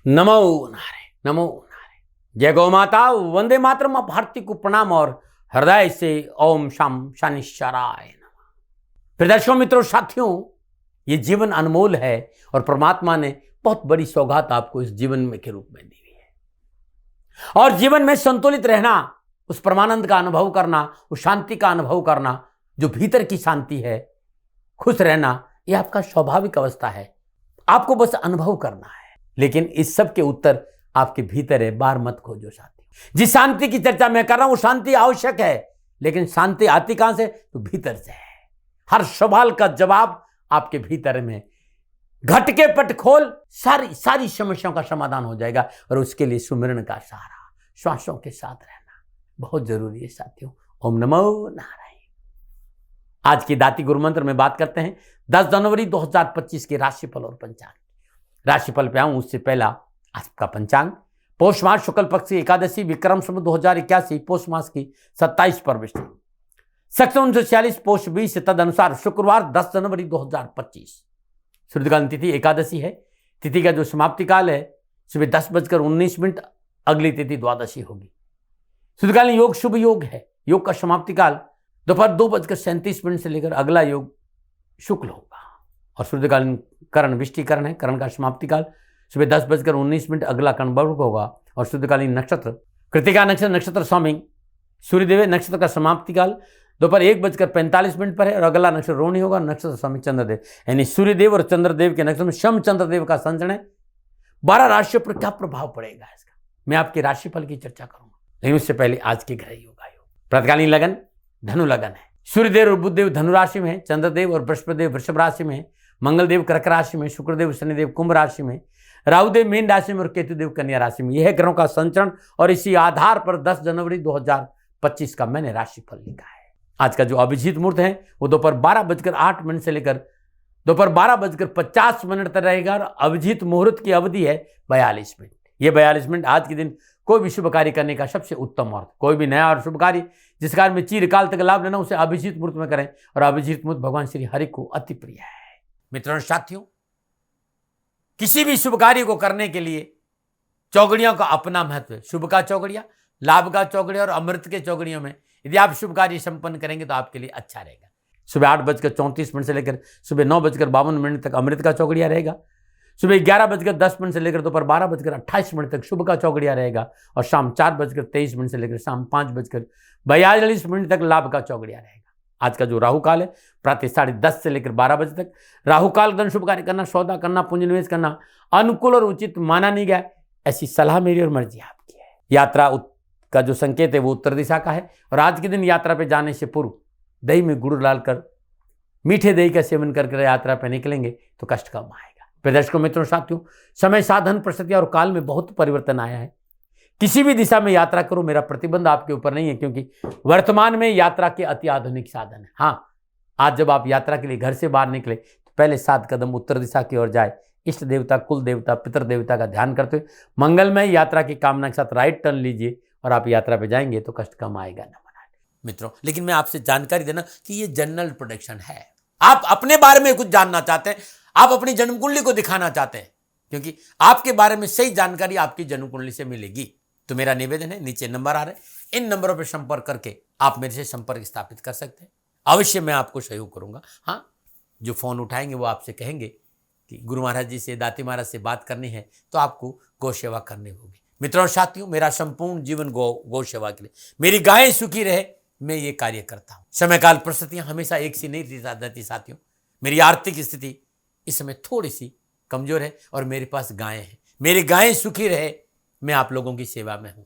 नमो नारायण, नमो नारायण। जय गौ माता, वंदे मातरम। भारती को प्रणाम और हृदय से ओम शाम शनिश्चराय नमः। फिर दर्शकों, मित्रों, साथियों, ये जीवन अनमोल है और परमात्मा ने बहुत बड़ी सौगात आपको इस जीवन में के रूप में दी हुई है। और जीवन में संतुलित रहना, उस परमानंद का अनुभव करना, उस शांति का अनुभव करना, जो भीतर की शांति है, खुश रहना, यह आपका स्वाभाविक अवस्था है। आपको बस अनुभव करना है। लेकिन इस सब के उत्तर आपके भीतर है। बाहर मत खोजो शांति। जिस शांति की चर्चा मैं कर रहा हूं, वो शांति आवश्यक है, लेकिन शांति आती कहां से? तो भीतर से है। हर सवाल का जवाब आपके भीतर में। घट के पट खोल, सारी समस्याओं का समाधान हो जाएगा। और उसके लिए सुमिरन का सहारा, श्वासों के साथ रहना बहुत जरूरी है साथियों। ओम नमो नारायण। आज की दाती गुरु मंत्र में बात करते हैं 10 जनवरी 2025 के राशिफल और पंचांग। राशिफल पे आऊं उससे पहला आपका पंचांग। पौष मास शुक्ल पक्ष की एकादशी, विक्रम संवत 2081 पौष मास की 27 परविष्टि, सक्षम 1946 पौष 20 से तदनुसार शुक्रवार 10 जनवरी 2025। सूर्यकालीन तिथि एकादशी है। तिथि का जो समाप्ति काल है सुबह 10:19, अगली तिथि द्वादशी होगी। सूर्यकालीन योग शुभ योग है। योग का समाप्ति काल दोपहर 2:37 से लेकर अगला योग शुक्ल होगा। और सूर्यकालीन करण विष्टिकरण है। करण का समाप्ति काल सुबह 10:19, अगला कर्ण वर्ग होगा। और सूर्यकालीन नक्षत्र कृतिका नक्षत्र, नक्षत्र स्वामी सूर्यदेव। नक्षत्र का समाप्ति काल दोपहर 1:45 पर है और अगला नक्षत्र रोहिणी होगा। नक्षत्र स्वामी चंद्रदेव, यानी सूर्यदेव और चंद्रदेव के नक्षत्र में शम चंद्रदेव का संचरण है। 12 राशियों पर क्या प्रभाव पड़ेगा इसका, मैं आपके राशिफल की चर्चा करूंगा। लेकिन उससे पहले आज के ग्रह योग आयोग। प्रातकालीन लगन धनु लगन है। सूर्यदेव और बुधदेव धनु राशि में है। चंद्रदेव और बृहस्पतिदेव वृषभ राशि में है। मंगलदेव कर्क राशि में, शुक्रदेव शनिदेव कुंभ राशि में, राहुदेव मीन राशि में और केतुदेव कन्या राशि में। यह ग्रहों का संचरण। और इसी आधार पर 10 जनवरी 2025 का मैंने राशिफल लिखा है। आज का जो अभिजीत मुहूर्त है वो दोपहर 12:08 से लेकर दोपहर 12:50 तक रहेगा। और अभिजीत मुहूर्त की अवधि है 42 मिनट। ये 42 मिनट आज के दिन कोई भी शुभ कार्य करने का सबसे उत्तम मुहूर्त। कोई भी नया और शुभ कार्य जिस कार्य में चिरकाल तक लाभ लेना, उसे अभिजीत मुहूर्त में करें। और अभिजीत मुहूर्त भगवान श्री हरि को अति प्रिय है। मित्रों साथियों, किसी भी शुभ कार्य को करने के लिए चौगड़ियों का अपना महत्व है। शुभ का चौगड़िया, लाभ का चौगड़िया और अमृत के चौगड़ियों में यदि आप शुभ कार्य संपन्न करेंगे तो आपके लिए अच्छा रहेगा। सुबह 8:34 से लेकर सुबह 9:52 तक अमृत का चौगड़िया रहेगा। सुबह 11:10 से लेकर दोपहर 12:28 तक शुभ का चौगड़िया रहेगा। और शाम 4:23 से लेकर शाम 5:42 तक लाभ का चौगड़िया रहेगा। आज का जो राहु काल है प्रातः 10:30 से लेकर 12 बजे तक। राहु काल धन शुभ कार्य करना, सौदा करना, पूंजी निवेश करना अनुकूल और उचित माना नहीं गया। ऐसी सलाह मेरी और मर्जी आपकी है। यात्रा का जो संकेत है वो उत्तर दिशा का है। और आज के दिन यात्रा पे जाने से पूर्व दही में गुड़ डालकर मीठे दही का सेवन करके यात्रा पर निकलेंगे तो कष्ट कम आएगा। फिर दर्शकों, मित्रों, साथियों, समय, साधन, परिस्थिति और काल में बहुत परिवर्तन आया है। किसी भी दिशा में यात्रा करो, मेरा प्रतिबंध आपके ऊपर नहीं है, क्योंकि वर्तमान में यात्रा के अति आधुनिक साधन है। हाँ, आज जब आप यात्रा के लिए घर से बाहर निकले तो पहले 7 कदम उत्तर दिशा की ओर जाए। इष्ट देवता, कुल देवता, पितर देवता का ध्यान करते हुए मंगलमय यात्रा की कामना के साथ राइट टर्न लीजिए और आप यात्रा पे जाएंगे तो कष्ट कम आएगा न मना। मित्रों, लेकिन मैं आपसे जानकारी देना कि ये जनरल प्रोडिक्शन है। आप अपने बारे में कुछ जानना चाहते हैं, आप अपनी जन्म कुंडली को दिखाना चाहते हैं, क्योंकि आपके बारे में सही जानकारी आपकी जन्म कुंडली से मिलेगी। तो मेरा निवेदन है, नीचे नंबर आ रहे हैं, इन नंबरों पर संपर्क करके आप मेरे से संपर्क स्थापित कर सकते हैं। अवश्य मैं आपको सहयोग करूंगा। हाँ, जो फोन उठाएंगे वो आपसे कहेंगे कि गुरु महाराज जी से, दाती महाराज से बात करनी है तो आपको गौ सेवा करनी होगी। मित्रों साथियों, मेरा संपूर्ण जीवन गौ सेवा के लिए, मेरी गायें सुखी रहे, मैं ये कार्य करता हूँ। समय काल परिस्थितियां हमेशा एक सी नहीं रहती साथियों। मेरी आर्थिक स्थिति इस समय थोड़ी सी कमजोर है और मेरे पास गायें हैं। मेरी गायें सुखी रहे, मैं आप लोगों की सेवा में हूं।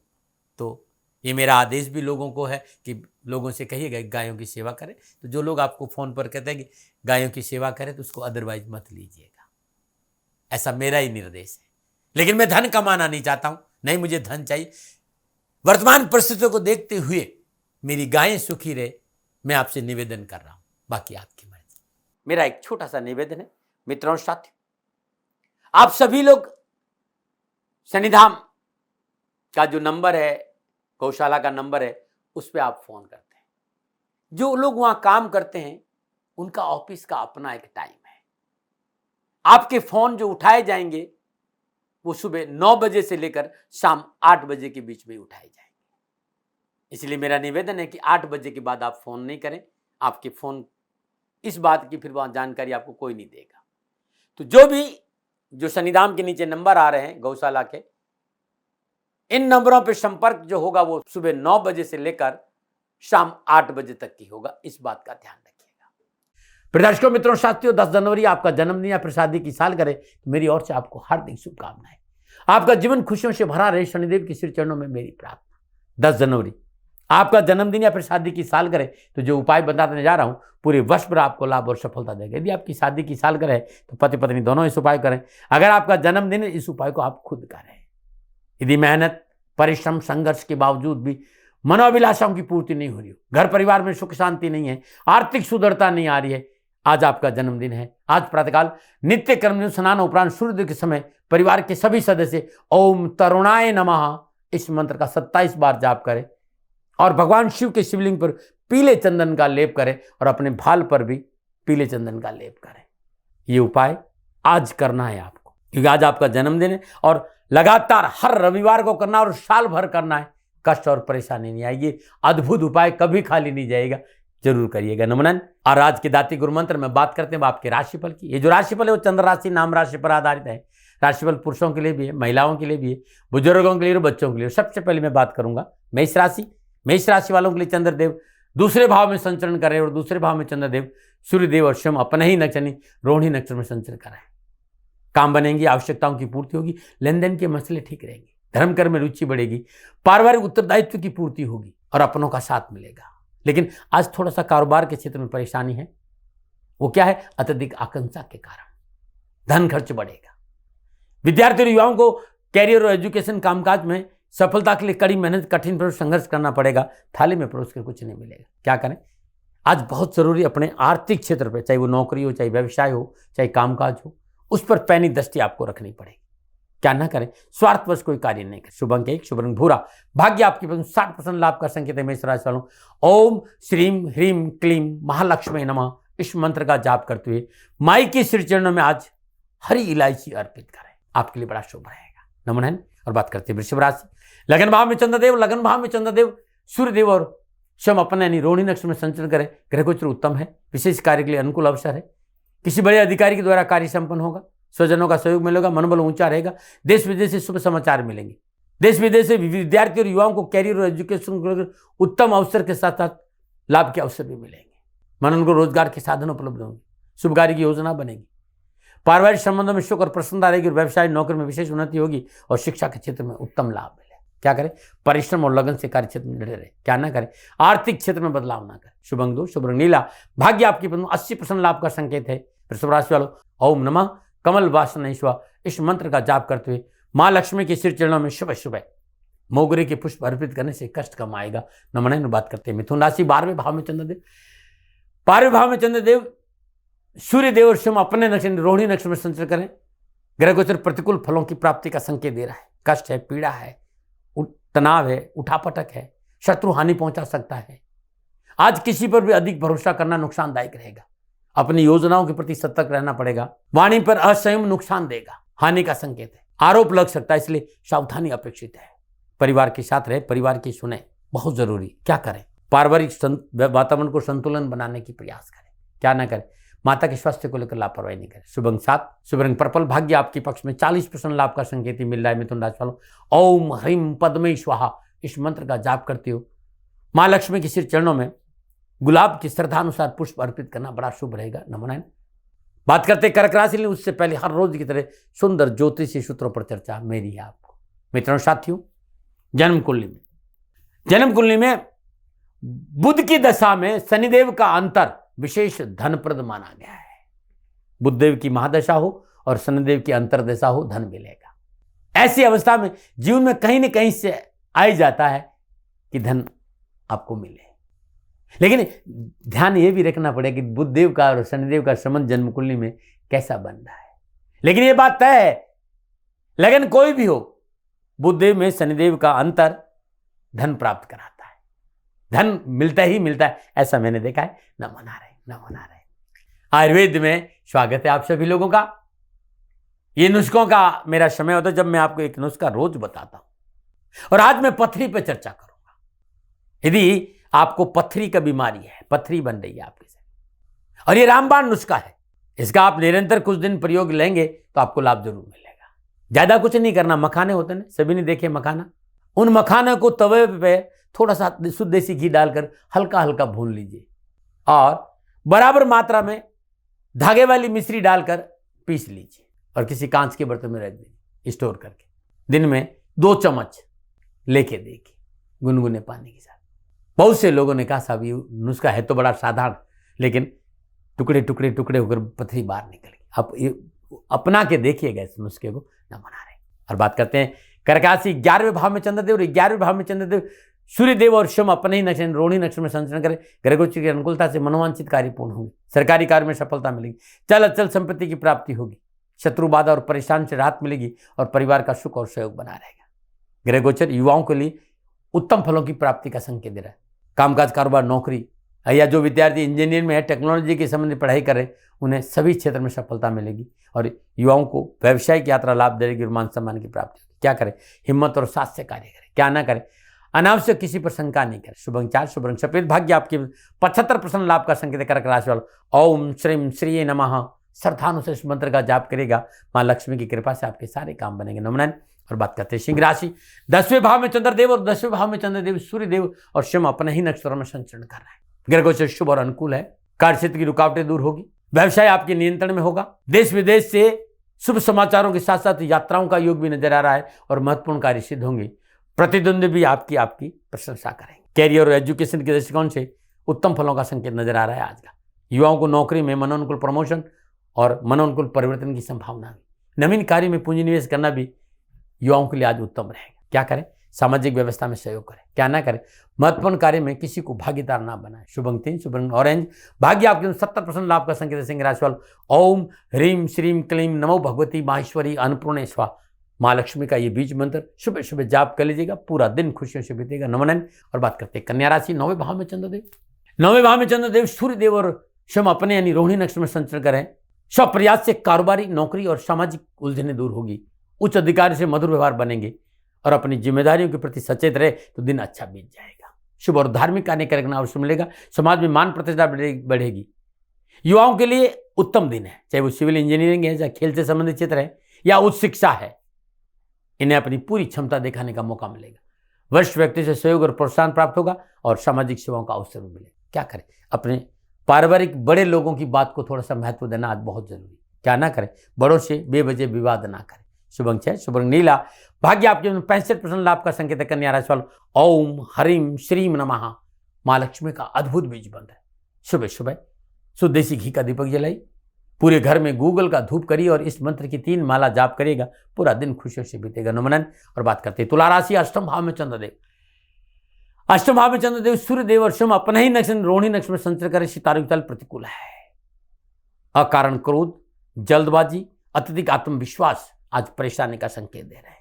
तो ये मेरा आदेश भी लोगों को है कि लोगों से कहिएगा गायों की सेवा करें। तो जो लोग आपको फोन पर कहते हैं कि गायों की सेवा करें तो उसको अदरवाइज मत लीजिएगा। ऐसा मेरा ही निर्देश है। लेकिन मैं धन कमाना नहीं चाहता हूं, नहीं मुझे धन चाहिए। वर्तमान परिस्थितियों को देखते हुए मेरी गायें सुखी रहे, मैं आपसे निवेदन कर रहा हूं, बाकी आपकी मर्जी। मेरा एक छोटा सा निवेदन है मित्रों साथियों, आप सभी लोग शनिधाम का जो नंबर है, गौशाला का नंबर है, उस पर आप फोन करते हैं। जो लोग वहां काम करते हैं उनका ऑफिस का अपना एक टाइम है। आपके फोन जो उठाए जाएंगे वो सुबह 9 बजे से लेकर शाम 8 बजे के बीच में उठाए जाएंगे। इसलिए मेरा निवेदन है कि 8 बजे के बाद आप फोन नहीं करें। आपके फोन इस बात की फिर वहां जानकारी आपको कोई नहीं देगा। तो जो शनिधाम के नीचे नंबर आ रहे हैं गौशाला के, इन नंबरों पर संपर्क जो होगा वो सुबह 9 बजे से लेकर शाम 8 बजे तक की होगा। इस बात का ध्यान रखिएगा। दर्शकों, मित्रों, साथियों, 10 जनवरी आपका जन्मदिन या फिर शादी की सालगिरह, तो मेरी ओर से आपको हार्दिक शुभकामनाएं। आपका जीवन खुशियों से भरा रहे, शनिदेव के श्री चरणों में मेरी प्रार्थना। 10 जनवरी आपका जन्मदिन या फिर शादी की सालगिरह, तो जो उपाय बताने जा रहा हूं पूरे वर्ष भर आपको लाभ और सफलता देगा। यदि आपकी शादी की सालगिरह है तो पति पत्नी दोनों इस उपाय करें। अगर आपका जन्मदिन है, इस उपाय को आप खुद करें। यदि मेहनत, परिश्रम, संघर्ष के बावजूद भी मनोअभिलाषाओं की पूर्ति नहीं हो रही हो, घर परिवार में सुख शांति नहीं है, आर्थिक सुदृढ़ता नहीं आ रही है, आज आपका जन्मदिन है। आज प्रातःकाल नित्य कर्म स्नान उपरांत सूर्योदय के समय परिवार के सभी सदस्य ओम तरुणाय नमः इस मंत्र का 27 बार जाप करें और भगवान शिव के शिवलिंग पर पीले चंदन का लेप करें और अपने भाल पर भी पीले चंदन का लेप करें। ये उपाय आज करना है आपको, क्योंकि आज आपका जन्मदिन है और लगातार हर रविवार को करना और साल भर करना है। कष्ट और परेशानी नहीं आएगी। अद्भुत उपाय कभी खाली नहीं जाएगा, जरूर करिएगा। नमन। और आज के दाती गुरु मंत्र में बात करते हैं आपके राशिफल की। ये जो राशिफल है वो चंद्र राशि नाम राशि पर आधारित है। राशिफल पुरुषों के लिए भी है, महिलाओं के लिए भी है, बुजुर्गों के लिए और बच्चों के लिए। सबसे पहले मैं बात करूंगा मेष राशि। मेष राशि वालों के लिए चंद्रदेव दूसरे भाव में संचरण करें और दूसरे भाव में चंद्रदेव सूर्यदेव और शम अपने ही नक्षत्र रोहिणी नक्षत्र में संचरण कराएं। काम बनेंगी, आवश्यकताओं की पूर्ति होगी, लेन देन के मसले ठीक रहेंगे, धर्म कर्म में रुचि बढ़ेगी, पारिवारिक उत्तरदायित्व की पूर्ति होगी और अपनों का साथ मिलेगा। लेकिन आज थोड़ा सा कारोबार के क्षेत्र में परेशानी है। वो क्या है? अत्यधिक आकांक्षा के कारण धन खर्च बढ़ेगा। विद्यार्थी और युवाओं को कैरियर और एजुकेशन कामकाज में सफलता के लिए कड़ी मेहनत, कठिन संघर्ष करना पड़ेगा। थाली में परोस कर कुछ नहीं मिलेगा। क्या करें? आज बहुत जरूरी अपने आर्थिक क्षेत्र पर, चाहे वो नौकरी हो, चाहे व्यवसाय हो, चाहे कामकाज हो, उस पर पैनी दृष्टि आपको रखनी पड़ेगी। क्या ना करें? स्वार्थवश कोई कार्य नहीं करें। शुभ अंक 1, शुभ रंग भूरा, भाग्य आपकी 60% लाभ का संकेत है। मेष राशि वालों, ओम श्रीम ह्रीम क्लीम महालक्ष्मी नमः इस मंत्र का जाप करते हुए माई के श्री चरणों में आज हरी इलायची अर्पित करें, आपके लिए बड़ा शुभ रहेगा। नमन। और बात करते हैं वृषभ राशि। लगन भाव में चंद्रदेव, लगन भाव में चंद्रदेव सूर्यदेव और शम अपने यानी रोहिणी नक्षत्र में संचरण करें। ग्रह गोचर उत्तम है, विशेष कार्य के लिए अनुकूल अवसर है। किसी बड़े अधिकारी के द्वारा कार्य संपन्न होगा, स्वजनों का सहयोग मिलेगा, मनोबल ऊंचा रहेगा। देश विदेश से शुभ समाचार मिलेंगे। देश विदेश से विद्यार्थी और युवाओं को कैरियर और एजुकेशन उत्तम अवसर के साथ साथ लाभ के अवसर भी मिलेंगे। मन को रोजगार के साधन उपलब्ध होंगे, शुभ कार्य की योजना बनेगी। पारिवारिक संबंधों में सुख और प्रसन्नता रहेगी और व्यवसाय नौकरी में विशेष उन्नति होगी और शिक्षा के क्षेत्र में उत्तम लाभ मिले। क्या करें? परिश्रम और लगन से कार्य क्षेत्र में डटे रहे। क्या ना करें? आर्थिक क्षेत्र में बदलाव ना करें। शुभ अंक 2, शुभ रंग नीला, भाग्य आपकी 80% लाभ का संकेत है। वृषभ राशि वालों, ओम नमः कमल वासनेश्वर इस मंत्र का जाप करते हुए मां लक्ष्मी के श्री चरणों में सुबह सुबह मोगरे के पुष्प अर्पित करने से कष्ट कम आएगा। नमन। बात करते हैं मिथुन राशि। 12वें भाव में चंद्रदेव, 12वें भाव में चंद्रदेव सूर्यदेव और शम अपने नक्षत्र रोहिणी नक्षत्र में संचरण करें। ग्रह गोचर प्रतिकूल फलों की प्राप्ति का संकेत दे रहा है। कष्ट है, पीड़ा है, तनाव है, उठापटक है, शत्रु हानि पहुंचा सकता है। आज किसी पर भी अधिक भरोसा करना नुकसानदायक रहेगा। अपनी योजनाओं के प्रति सतर्क रहना पड़ेगा। वाणी पर असंयम नुकसान देगा, हानि का संकेत है। आरोप लग सकता है, इसलिए सावधानी अपेक्षित है। परिवार के साथ रहे, परिवार की सुने, बहुत जरूरी। क्या करें? पारिवारिक वातावरण को संतुलन बनाने की प्रयास करें। क्या ना करें? माता के स्वास्थ्य को लेकर लापरवाही नहीं करें। शुभ अंक 7, शुभ रंग पर्पल, भाग्य आपके पक्ष में 40% लाभ का संकेत ही मिल रहा है। मिथुन राशि वालों, ओम ह्रीम पद्मे स्वाहा इस मंत्र का जाप करते हो मां लक्ष्मी के श्री चरणों में गुलाब की श्रद्धानुसार पुष्प अर्पित करना बड़ा शुभ रहेगा। नमन। बात करते कर्क राशि। उससे पहले हर रोज की तरह सुंदर ज्योतिषी सूत्रों पर चर्चा मेरी है आपको। मित्रों साथियों, जन्म कुंडली में बुध की दशा में शनिदेव का अंतर विशेष धनप्रद माना गया है। बुधदेव की महादशा हो और शनिदेव की अंतरदशा हो, धन मिलेगा। ऐसी अवस्था में जीवन में कहीं न कहीं से आ जाता है कि धन आपको मिले। लेकिन ध्यान यह भी रखना पड़ेगा कि बुधदेव का और शनिदेव का संबंध जन्म कुंडली में कैसा बन रहा है। लेकिन यह बात तय है, लगन कोई भी हो, बुधदेव में शनिदेव का अंतर धन प्राप्त कराता है। धन मिलता ही मिलता है, ऐसा मैंने देखा है। न मना रहे। आयुर्वेद में स्वागत है आप सभी लोगों का। ये नुस्खों का मेरा समय होता है जब मैं आपको एक नुस्खा रोज बताता हूं। और आज मैं पथरी पर चर्चा करूंगा। यदि आपको पथरी का बीमारी है, पथरी बन रही है आपके शरीर, और ये रामबाण नुस्खा है, इसका आप निरंतर कुछ दिन प्रयोग लेंगे तो आपको लाभ जरूर मिलेगा। ज्यादा कुछ नहीं करना। मखाने होते हैं, सभी ने देखे मखाना, उन मखानों को तवे पे थोड़ा सा शुद्ध देसी घी डालकर हल्का हल्का भून लीजिए और बराबर मात्रा में धागे वाली मिश्री डालकर पीस लीजिए और किसी कांच के बर्तन में रख दीजिए स्टोर करके। दिन में 2 चम्मच लेके देखिए गुनगुने पानी के साथ। बहुत से लोगों ने कहा साहब ये नुस्खा है तो बड़ा साधारण, लेकिन टुकड़े टुकड़े टुकड़े होकर पथरी बाहर निकल गई। आप ये अपना के देखिएगा इस नुस्खे को, न बना रहे। और बात करते हैं कर्क राशि 11वें भाव में चंद्रदेव और 11वें भाव में चंद्रदेव सूर्यदेव और शम अपने ही नक्षत्र रोहिणी नक्षत्र में संचरण करें। ग्रहगोचर की अनुकूलता से मनोवांछित कार्य पूर्ण होंगे। सरकारी कार्य में सफलता मिलेगी। चल अचल संपत्ति की प्राप्ति होगी। शत्रु बाधा और परेशान से राहत मिलेगी और परिवार का सुख और सहयोग बना रहेगा। ग्रहगोचर युवाओं के लिए उत्तम फलों की प्राप्ति का संकेत दे रहा है। कामकाज, कारोबार, नौकरी या जो विद्यार्थी इंजीनियर में है, टेक्नोलॉजी के संबंधित पढ़ाई कर रहे, उन्हें सभी क्षेत्र में सफलता मिलेगी और युवाओं को व्यावसायिक यात्रा लाभ देगी और मान सम्मान की प्राप्ति होगी। क्या करें? हिम्मत और साहस से कार्य करें। क्या ना करें? अनावश्यक किसी पर शंका नहीं करें। शुभ अंक 4, शुभ रंग सफेद। भाग्य आपके 75% लाभ का संकेत। कर्क राशि वालों ओम श्रीम श्री नमः श्रद्धानु से इस मंत्र का जाप करेगा, मां लक्ष्मी की कृपा से आपके सारे काम बनेंगे। नमन। और बात करते हैं सिंह राशि 10वें भाव में चंद्रदेव और 10वें भाव में चंद्रदेव सूर्यदेव और शम अपने ही नक्षत्रों में संचरण कर रहे हैं। ग्रहगोचर शुभ और अनुकूल है। कार्य क्षेत्र की रुकावटें दूर होगी। व्यवसाय आपके नियंत्रण में होगा। देश विदेश से शुभ समाचारों के साथ साथ यात्राओं का योग भी नजर आ रहा है और महत्वपूर्ण कार्य सिद्ध होंगे। प्रतिद्वंदी भी आपकी प्रशंसा करेंगे। कैरियर और एजुकेशन के दृष्टिकोण से उत्तम फलों का संकेत नजर आ रहा है आज का। युवाओं को नौकरी में मनोनुकूल प्रमोशन और मनोनुकूल परिवर्तन की संभावना है। नवीन कार्य में पूंजी निवेश करना भी युवाओं के लिए आज उत्तम रहेगा। क्या करें? सामाजिक व्यवस्था में सहयोग करें। क्या ना करें? महत्वपूर्ण कार्य में किसी को भागीदार ना बनाए। शुभ अंक 3, शुभ रंग ऑरेंज। भाग्य आपके 70% लाभ का संकेत। सिंह राशि वालों ओम ह्रीम श्रीम क्लीम नमो भगवती माहेश्वरी अन्नपूर्णे स्वाहा मां लक्ष्मी का ये बीज मंत्र सुबह सुबह जाप कर लीजिएगा। पूरा दिन खुशियों से बीतेगा। नमन। और बात करते हैं कन्या राशि 9वें भाव में चंद्रदेव। 9वें भाव में चंद्रदेव सूर्यदेव और शम अपने यानी रोहिणी नक्षत्र में संचरण करें। सब प्रयास से कारोबारी, नौकरी और सामाजिक उलझनें दूर होगी। उच्च अधिकारी से मधुर व्यवहार बनेंगे और अपनी जिम्मेदारियों के प्रति सचेत रहे तो दिन अच्छा बीत जाएगा। शुभ और धार्मिक कार्य करना अवसर मिलेगा। समाज में मान प्रतिष्ठा बढ़ेगी। युवाओं के लिए उत्तम दिन है, चाहे वो सिविल इंजीनियरिंग है, चाहे खेल से संबंधित क्षेत्र है या उच्च शिक्षा है। इन्हें अपनी पूरी क्षमता दिखाने का मौका मिलेगा। वरिष्ठ व्यक्ति से सहयोग और प्रोत्साहन प्राप्त होगा और सामाजिक सेवाओं का अवसर भी मिलेगा। क्या करें? अपने पारिवारिक बड़े लोगों की बात को थोड़ा सा महत्व देना आज बहुत जरूरी। क्या ना करें? बड़ों से बेवजह विवाद ना करें। शुभ अंक 6, शुभ रंग नीला। भाग्य आपके 65% लाभ का संकेत है। कन्या राशि वालों ओम हरिम श्रीम नमः मां लक्ष्मी का अद्भुत बीज मंत्र है। सुबह सुबह शुद्ध देसी घी का दीपक जलाई, पूरे घर में गूगल का धूप करिए और इस मंत्र की 3 माला जाप करिएगा। पूरा दिन खुशियों से बीतेगा। नमन। और बात करते हैं तुला राशि 8वें भाव में चंद्रदेव। 8वें भाव में चंद्रदेव सूर्यदेव और शम अपने ही नक्षत्र रोहिणी नक्षत्र में संचरण करें। सितारों की चाल प्रतिकूल है। अकारण क्रोध, जल्दबाजी, अत्यधिक आत्मविश्वास आज परेशानी का संकेत दे रहे हैं।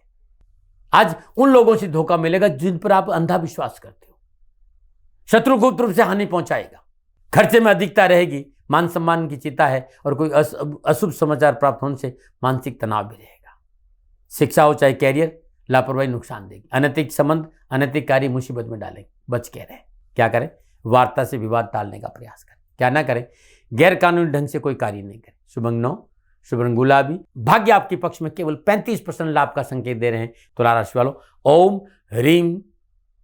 आज उन लोगों से धोखा मिलेगा जिन पर आप अंधा विश्वास करते हो। शत्रु गुप्त रूप से हानि पहुंचाएगा। खर्चे में अधिकता रहेगी। मान सम्मान की चिंता है और कोई अशुभ समाचार प्राप्त होने से मानसिक तनाव भी रहेगा। शिक्षा हो चाहे कैरियर, लापरवाही नुकसान देगी। अनैतिक संबंध, अनैतिक कार्य मुसीबत में डालेंगे। बच के रहें। क्या करें? वार्ता से विवाद टालने का प्रयास करें। क्या ना करें? गैर कानूनी ढंग से कोई कार्य नहीं करें। शुभ अंक 9, शुभ रंग गुलाबी। भाग्य आपके पक्ष में केवल 35% लाभ का संकेत दे रहे हैं। तुला राशि वालों ओम ह्रीम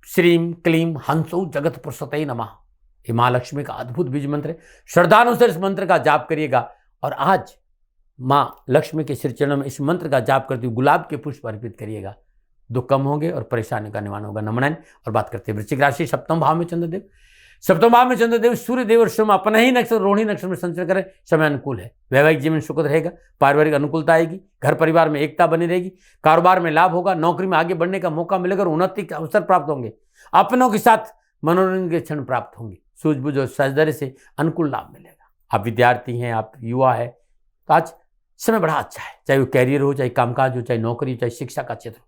श्रीम क्लीम हंसो जगत पुरुषोत्तय नमः ये मां लक्ष्मी का अद्भुत बीज मंत्र है। श्रद्धानुसार इस मंत्र का जाप करिएगा और आज मां लक्ष्मी के श्री चरणों में इस मंत्र का जाप करते हुए गुलाब के पुष्प अर्पित करिएगा। दुख कम होंगे और परेशानी का निवारण होगा। नमन। और बात करते हैं वृश्चिक राशि 7वें भाव में चंद्रदेव। 7वें भाव में चंद्रदेव सूर्यदेव और शम अपने ही नक्षत्र रोहिणी नक्षत्र में संचरण करें। समय अनुकूल है। वैवाहिक जीवन सुखद रहेगा। पारिवारिक अनुकूलता आएगी। घर परिवार में एकता बनी रहेगी। कारोबार में लाभ होगा। नौकरी में आगे बढ़ने का मौका मिलेगा और उन्नति के अवसर प्राप्त होंगे। अपनों के साथ मनोरंजन के क्षण प्राप्त होंगे। सूझबूझ और सजदरे से अनुकूल लाभ मिलेगा। आप विद्यार्थी हैं, आप युवा है तो आज समय बड़ा अच्छा है। चाहे वो कैरियर हो, चाहे कामकाज हो, चाहे नौकरी हो, चाहे शिक्षा का क्षेत्र हो।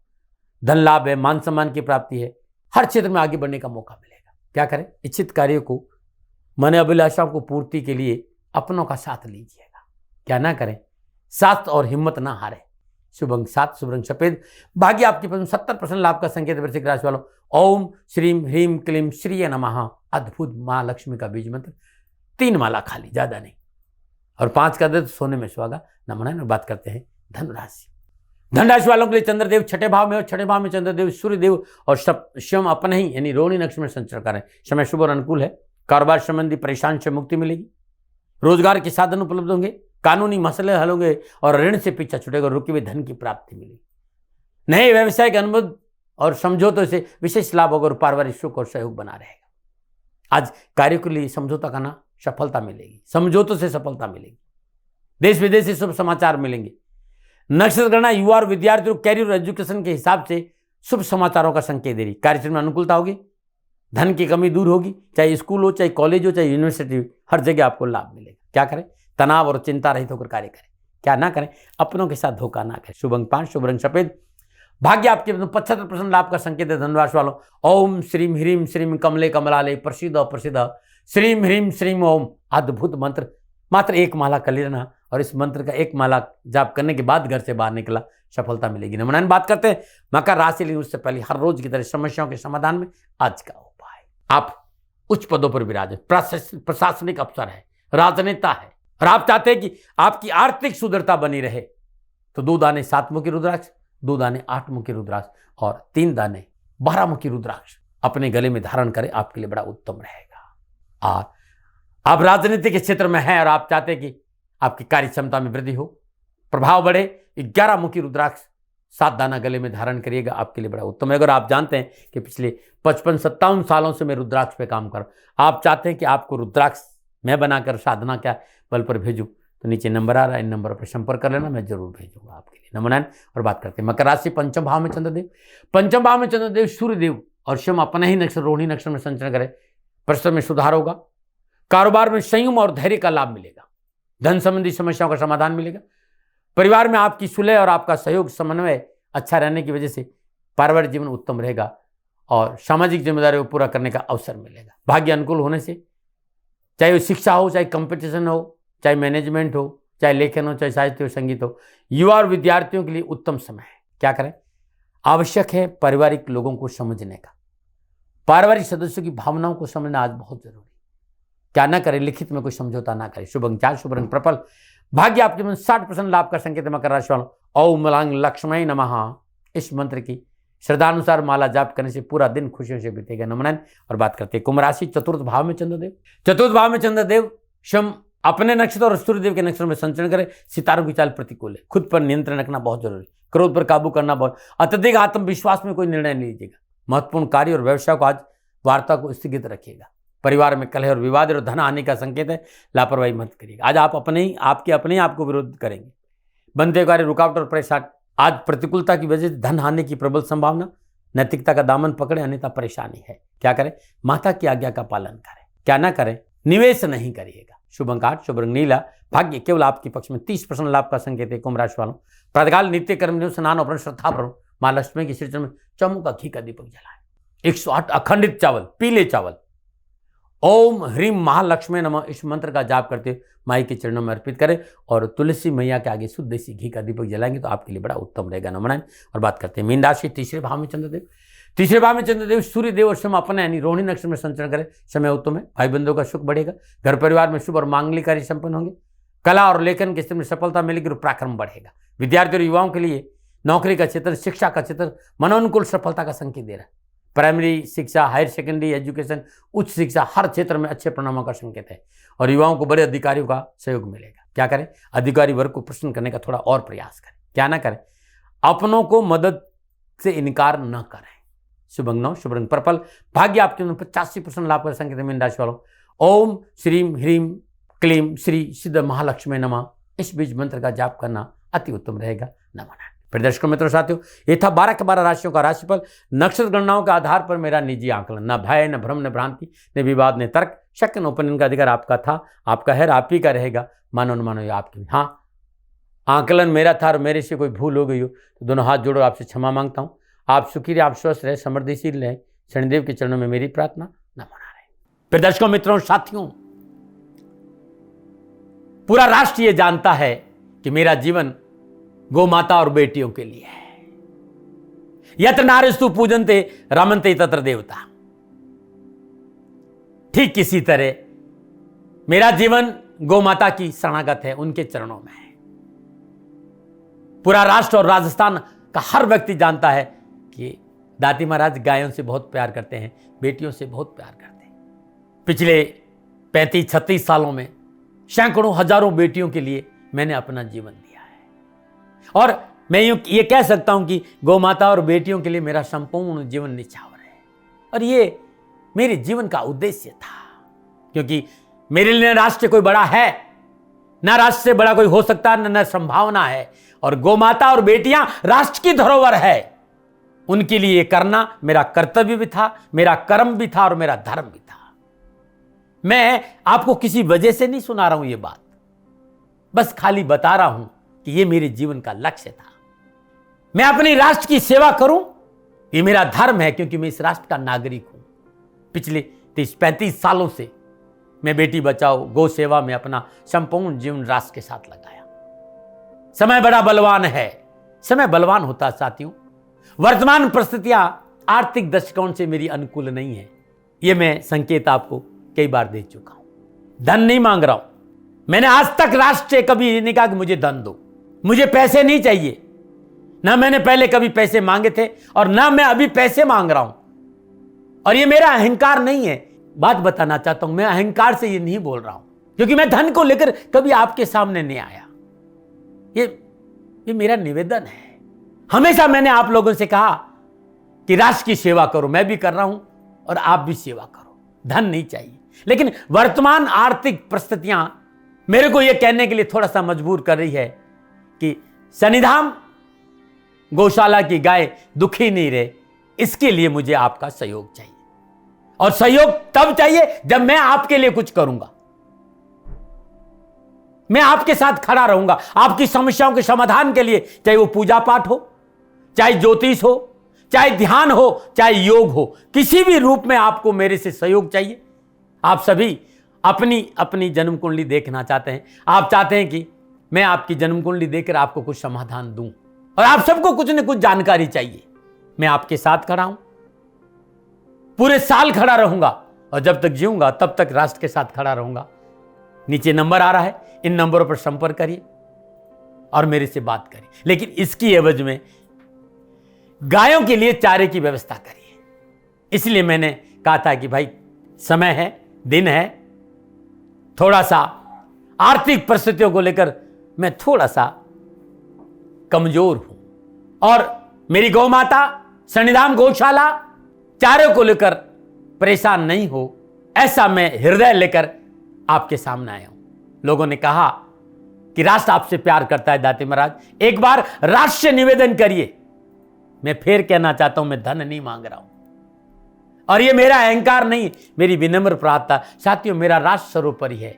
धन लाभ है, मान सम्मान की प्राप्ति है। हर क्षेत्र में आगे बढ़ने का मौका मिलेगा। क्या करें? इच्छित कार्य को, मन अभिलाषाओं को पूर्ति के लिए अपनों का साथ लीजिएगा। क्या ना करें? साथ और हिम्मत ना हारे। शुभ अंक 7, शुभ रंग सफेद, भाग्य आपके पसंद 70% लाभ का संकेत वृश्चिक राशि वालों। ओम श्रीम ह्रीम क्लीम श्रीय नमः, अद्भुत मां लक्ष्मी का बीज मंत्र, 3 माला खाली, ज्यादा नहीं, और 5 का दे तो सोने में सुहागा। नमन। बात करते हैं धन राशि। धन राशि वालों के लिए चंद्रदेव छठे भाव में, और छठे भाव में चंद्रदेव सूर्यदेव और स्वयं अपने ही यानी रोहिणी नक्षत्र में संचार करें। समय शुभ और अनुकूल है। कारोबार संबंधी परेशान से मुक्ति मिलेगी, रोजगार के साधन उपलब्ध होंगे, कानूनी मसले हल होंगे और ऋण से पीछा छूटेगा, रुके हुए धन की प्राप्ति मिलेगी। नए व्यवसाय के अनुबंध और समझौतों से विशेष लाभ होगा और पारिवारिक सुख और सहयोग बना रहेगा। आज कार्य के लिए समझौता करना, सफलता मिलेगी, समझौतों से सफलता मिलेगी। देश विदेश से शुभ समाचार मिलेंगे। नक्षत्र गणना युवा और विद्यार्थियों कैरियर और एजुकेशन के हिसाब से शुभ समाचारों का संकेत दे रही। कार्यक्षेत्र में अनुकूलता होगी, धन की कमी दूर होगी, चाहे स्कूल हो, चाहे कॉलेज हो, चाहे यूनिवर्सिटी, हर जगह आपको लाभ मिलेगा। क्या करें? तनाव और चिंता रहित होकर कार्य करें। क्या ना करें? अपनों के साथ धोखा ना करें। शुभ अंक 5, शुभ रंग सफेद, भाग्य आपके 75% लाभ का संकेत है। धनराशि वालों ओम श्रीम ह्रीम श्रीम कमले कमलाले प्रसिद्ध प्रसिद्ध श्रीम ह्रीम श्रीम ओम, अद्भुत मंत्र, मात्र 1 माला कर लेना और इस मंत्र का 1 माला जाप करने के बाद घर से बाहर निकला, सफलता मिलेगी। नमन। बात करते हैं मकर राशि, लेकिन उससे पहले हर रोज की तरह समस्याओं के समाधान में आज का उपाय। आप उच्च पदों पर विराजे, प्रशासनिक अफसर है, राजनेता है और आप चाहते हैं कि आपकी आर्थिक सुदृढ़ता बनी रहे, तो 2 दाने 7 मुखी रुद्राक्ष, 2 दाने 8 मुखी रुद्राक्ष और 3 दाने 12 मुखी रुद्राक्ष अपने गले में धारण करें, आपके लिए बड़ा उत्तम रहेगा। और आप राजनीति के क्षेत्र में हैं और आप चाहते हैं कि आपकी कार्य क्षमता में वृद्धि हो, प्रभाव बढ़े, 11 मुखी रुद्राक्ष 7 दाना गले में धारण करिएगा, आपके लिए बड़ा उत्तम है। अगर आप जानते हैं कि पिछले 55-57 सालों से मैं रुद्राक्ष पे काम कर रहा हूं, आप चाहते हैं कि आपको रुद्राक्ष मैं बनाकर साधना क्या बल पर भेजूं, तो नीचे नंबर आ रहा है, इन नंबरों पर संपर्क कर लेना, मैं जरूर भेजूंगा आपके लिए। नमन। और बात करते हैं मकर राशि, पंचम भाव में चंद्रदेव, पंचम भाव में चंद्रदेव सूर्यदेव और स्वयं अपने ही नक्षत्र रोहिणी नक्षत्र में संचरण करे, परिश्रम में सुधार होगा, कारोबार में संयम और धैर्य का लाभ मिलेगा, धन संबंधी समस्याओं का समाधान मिलेगा, परिवार में आपकी सुलह और आपका सहयोग समन्वय अच्छा रहने की वजह से पारिवारिक जीवन उत्तम रहेगा और सामाजिक जिम्मेदारियों को पूरा करने का अवसर मिलेगा। भाग्य अनुकूल होने से, चाहे वो शिक्षा हो, चाहे कंपटीशन हो, चाहे मैनेजमेंट हो, चाहे लेखन हो, चाहे साहित्य हो, संगीत हो, युवा और विद्यार्थियों के लिए उत्तम समय है। क्या करें? आवश्यक है पारिवारिक लोगों को समझने का, पारिवारिक सदस्यों की भावनाओं को समझना आज बहुत जरूरी। क्या ना करें? लिखित में कोई समझौता ना करें। शुभ अंक 4, शुभ रंग पर्पल, भाग्य आपके मन 60% लाभ का संकेत है। मकर राशि वालों ओम मलांग लक्ष्मण नमः, इस मंत्र की श्रद्धानुसार माला जाप करने से पूरा दिन खुशियों से बीतेगा। नमन। और बात करते हैं कुंभ राशि, चतुर्थ भाव में चंद्रदेव, चतुर्थ भाव में चंद्रदेव स्वयं अपने नक्षत्र और सूर्यदेव के नक्षत्र में संचरण करें। सितारों की चाल प्रतिकूल है, खुद पर नियंत्रण रखना बहुत जरूरी, क्रोध पर काबू करना बहुत, अत्यधिक आत्मविश्वास में कोई निर्णय नहीं लीजिएगा। महत्वपूर्ण कार्य और व्यवसाय को आज वार्ता को स्थगित रखिएगा। परिवार में कलह और विवाद और धन आने का संकेत है, लापरवाही मत करिएगा। आज आप अपने आप को विरोध करेंगे, बनते कार्य रुकावट और परेशान। आज प्रतिकूलता की वजह से धन हानि की प्रबल संभावना, नैतिकता का दामन पकड़े अन्यथा परेशानी है। क्या करें? माता की आज्ञा का पालन करें। क्या ना करें? निवेश नहीं करिएगा। शुभ अंक 8, शुभ रंग नीला, भाग्य केवल आपके पक्ष में 30% लाभ का संकेत है। कुंभ राशि वालों प्रातःकाल नित्य कर्म स्नान और श्रद्धा पर मां लक्ष्मी के श्री चरण में चौमुख का घी का दीपक जलाएं। 108 अखंडित चावल, पीले चावल, ओम ह्रीम महालक्ष्मी नमः, इस मंत्र का जाप करते माई के चरणों में अर्पित करें और तुलसी मैया के आगे शुद्ध देसी घी का दीपक जलाएंगे तो आपके लिए बड़ा उत्तम रहेगा। नमन। और बात करते हैं मीन राशि, तीसरे भाव में चंद्रदेव, तीसरे भाव में चंद्रदेव सूर्यदेव और स्वयं अपने यानी रोहिणी नक्षत्र में संचरण करें। समय उत्तम है, भाई बंधुओं का सुख बढ़ेगा, घर परिवार में शुभ और मांगलिक कार्य संपन्न होंगे, कला और लेखन के क्षेत्र में सफलता मिलेगी और पराक्रम बढ़ेगा। विद्यार्थियों और युवाओं के लिए नौकरी का क्षेत्र, शिक्षा का क्षेत्र मनोनुकूल सफलता का संकेत दे रहा है। प्राइमरी शिक्षा, हायर सेकेंडरी एजुकेशन, उच्च शिक्षा, हर क्षेत्र में अच्छे परिणामों का संकेत है और युवाओं को बड़े अधिकारियों का सहयोग मिलेगा। क्या करें? अधिकारी वर्ग को प्रसन्न करने का थोड़ा और प्रयास करें। क्या ना करें? अपनों को मदद से इनकार न करें। शुभ अंक 9, शुभ रंग पर्पल, भाग्य आपके 85% लाभ का संकेत है। मीन राशि वालों ओम श्रीम ह्रीम क्लीम श्री सिद्ध महालक्ष्मी नमः, इस बीज मंत्र का जाप करना अति उत्तम रहेगा। नमन। फिर दर्शकों मित्रों साथियों, ये था 12 के 12 राशियों का राशिफल। नक्षत्र गणनाओं के आधार पर मेरा निजी आकलन, न भय, न भ्रम, न भ्रांति, न विवाद, न तर्क, शक, न ओपिनियन का अधिकार आपका था, आपका है, आप ही का रहेगा। मानो न मानो ये आपकी। हाँ, आकलन मेरा था और मेरे से कोई भूल हो गई हो तो दोनों हाथ जोड़ो, आपसे क्षमा मांगता हूँ। आप सुखी रहे, आप स्वस्थ रहे, समृद्धिशील रहे, शनिदेव के चरणों में मेरी प्रार्थना। नमन। फिर दर्शकों मित्रों साथियों, पूरा राष्ट्र ये जानता है कि मेरा जीवन गौ माता और बेटियों के लिए है। यत्र नारीस्तु पूजन्ते रमन्ते तत्र देवता। ठीक किसी तरह मेरा जीवन गौ माता की शरणागत है, उनके चरणों में है। पूरा राष्ट्र और राजस्थान का हर व्यक्ति जानता है कि दाती महाराज गायों से बहुत प्यार करते हैं, बेटियों से बहुत प्यार करते हैं। पिछले 35-36 सालों में सैकड़ों हजारों बेटियों के लिए मैंने अपना जीवन दिया है और मैं ये कह सकता हूं कि गौ माता और बेटियों के लिए मेरा संपूर्ण जीवन निछावर है। और ये मेरे जीवन का उद्देश्य था, क्योंकि मेरे लिए राष्ट्र कोई बड़ा है ना, राष्ट्र से बड़ा कोई हो सकता है न संभावना है। और गौ माता और बेटियां राष्ट्र की धरोहर है, उनके लिए करना मेरा कर्तव्य भी था, मेरा कर्म भी था और मेरा धर्म भी था। मैं आपको किसी वजह से नहीं सुना रहा हूं ये बात, बस खाली बता रहा हूं कि ये मेरे जीवन का लक्ष्य था। मैं अपने राष्ट्र की सेवा करूं, ये मेरा धर्म है, क्योंकि मैं इस राष्ट्र का नागरिक हूं। पिछले 30-35 सालों से मैं बेटी बचाओ गौ सेवा में अपना संपूर्ण जीवन राष्ट्र के साथ लगाया। समय बड़ा बलवान है, समय बलवान होता है साथियों। वर्तमान परिस्थितियां आर्थिक दृष्टिकोण से मेरी अनुकूल नहीं है, यह मैं संकेत आपको कई बार दे चुका हूं। धन नहीं मांग रहा हूं, मैंने आज तक राष्ट्र से कभी ये नहीं कहा कि मुझे धन दो, मुझे पैसे नहीं चाहिए। ना मैंने पहले कभी पैसे मांगे थे और ना मैं अभी पैसे मांग रहा हूं। और ये मेरा अहंकार नहीं है। बात बताना चाहता हूं, मैं अहंकार से ये नहीं बोल रहा हूं, क्योंकि मैं धन को लेकर कभी आपके सामने नहीं आया। ये मेरा निवेदन है। हमेशा मैंने आप लोगों से कहा कि राष्ट्र की सेवा करो, मैं भी कर रहा हूं और आप भी सेवा करो। धन नहीं चाहिए, लेकिन वर्तमान आर्थिक परिस्थितियां मेरे को यह कहने के लिए थोड़ा सा मजबूर कर रही है कि शनिधाम गौशाला की गाय दुखी नहीं रहे, इसके लिए मुझे आपका सहयोग चाहिए। और सहयोग तब चाहिए जब मैं आपके लिए कुछ करूंगा, मैं आपके साथ खड़ा रहूंगा आपकी समस्याओं के समाधान के लिए, चाहे वो पूजा पाठ हो, चाहे ज्योतिष हो, चाहे ध्यान हो, चाहे योग हो, किसी भी रूप में आपको मेरे से सहयोग चाहिए। आप सभी अपनी अपनी जन्म कुंडली देखना चाहते हैं, आप चाहते हैं कि मैं आपकी जन्म कुंडली देखकर आपको कुछ समाधान दूं, और आप सबको कुछ न कुछ जानकारी चाहिए। मैं आपके साथ खड़ा हूं, पूरे साल खड़ा रहूंगा और जब तक जीऊंगा तब तक राष्ट्र के साथ खड़ा रहूंगा। नीचे नंबर आ रहा है, इन नंबरों पर संपर्क करिए और मेरे से बात करिए, लेकिन इसकी एवज में गायों के लिए चारे की व्यवस्था करिए। इसलिए मैंने कहा था कि भाई समय है, दिन है, थोड़ा सा आर्थिक परिस्थितियों को लेकर मैं थोड़ा सा कमजोर हूं और मेरी गौ माता शनिधाम गौशाला चारे को लेकर परेशान नहीं हो, ऐसा मैं हृदय लेकर आपके सामने आया हूं। लोगों ने कहा कि राष्ट्र आपसे प्यार करता है दाती महाराज, एक बार राष्ट्र से निवेदन करिए। मैं फिर कहना चाहता हूं, मैं धन नहीं मांग रहा हूं और ये मेरा अहंकार नहीं, मेरी विनम्र प्रार्थना। साथियों, मेरा राष्ट्र सर्वोपरि है।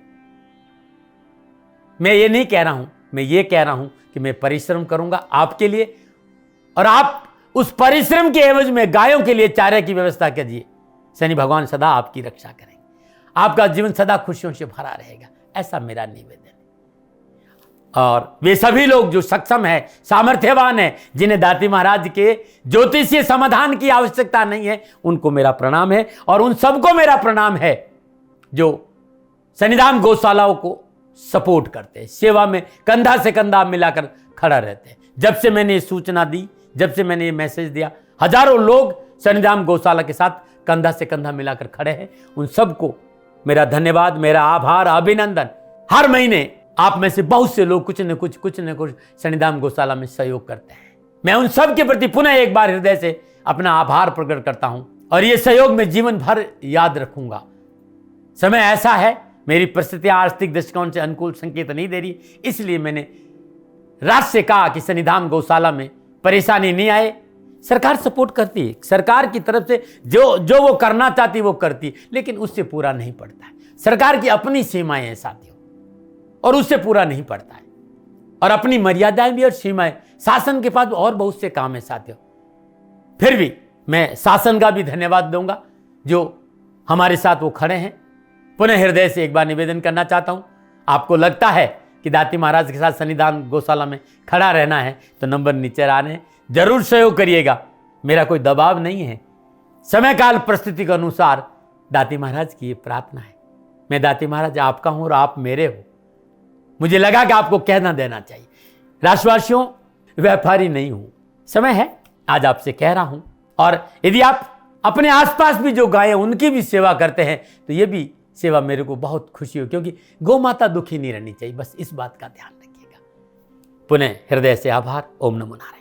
मैं ये नहीं कह रहा हूं, मैं ये कह रहा हूं कि मैं परिश्रम करूंगा आपके लिए, और आप उस परिश्रम के एवज में गायों के लिए चारे की व्यवस्था कीजिए। शनि भगवान सदा आपकी रक्षा करेंगे, आपका जीवन सदा खुशियों से भरा रहेगा, ऐसा मेरा निवेदन है। और वे सभी लोग जो सक्षम है, सामर्थ्यवान है, जिन्हें दाती महाराज के ज्योतिषीय समाधान की आवश्यकता नहीं है, उनको मेरा प्रणाम है। और उन सबको मेरा प्रणाम है जो शनिधाम गौशालाओं को सपोर्ट करते हैं, सेवा में कंधा से कंधा मिलाकर खड़ा रहते हैं। जब से मैंने ये सूचना दी, जब से मैंने ये मैसेज दिया, हजारों लोग शनिधाम गौशाला के साथ कंधा से कंधा मिलाकर खड़े हैं। उन सबको मेरा धन्यवाद, मेरा आभार, अभिनंदन। हर महीने आप में से बहुत से लोग कुछ न कुछ शनिधाम गौशाला में सहयोग करते हैं। मैं उन सब के प्रति पुनः एक बार हृदय से अपना आभार प्रकट करता हूं और ये सहयोग मैं जीवन भर याद रखूंगा। समय ऐसा है, मेरी परिस्थितियां आर्थिक दृष्टिकोण से अनुकूल संकेत नहीं दे रही, इसलिए मैंने राष्ट्र से कहा कि शनिधाम गौशाला में परेशानी नहीं आए। सरकार सपोर्ट करती है, सरकार की तरफ से जो वो करना चाहती है वो करती है, लेकिन उससे पूरा नहीं पड़ता है। सरकार की अपनी सीमाएं हैं साथियों, और उससे पूरा नहीं पड़ता है, और अपनी मर्यादाएं भी और सीमाएं। शासन के पास और बहुत से काम है साथियों। फिर भी मैं शासन का भी धन्यवाद दूंगा जो हमारे साथ वो खड़े हैं। पुनः हृदय से एक बार निवेदन करना चाहता हूं, आपको लगता है कि दाती महाराज के साथ सन्निधान गौशाला में खड़ा रहना है तो नंबर नीचे आ रहे हैं, जरूर सहयोग करिएगा। मेरा कोई दबाव नहीं है, समय काल परिस्थिति के अनुसार दाती महाराज की ये प्रार्थना है। मैं दाती महाराज आपका हूं और आप मेरे हो, मुझे लगा कि आपको कहना देना चाहिए। राशिवासियों, व्यापारी नहीं हूं, समय है आज आपसे कह रहा हूं। और यदि आप अपने आसपास भी जो गायें उनकी भी सेवा करते हैं तो ये भी सेवा मेरे को बहुत खुशी हो, क्योंकि गौ माता दुखी नहीं रहनी चाहिए, बस इस बात का ध्यान रखिएगा। पुनः हृदय से आभार। ओम नमो नारायण।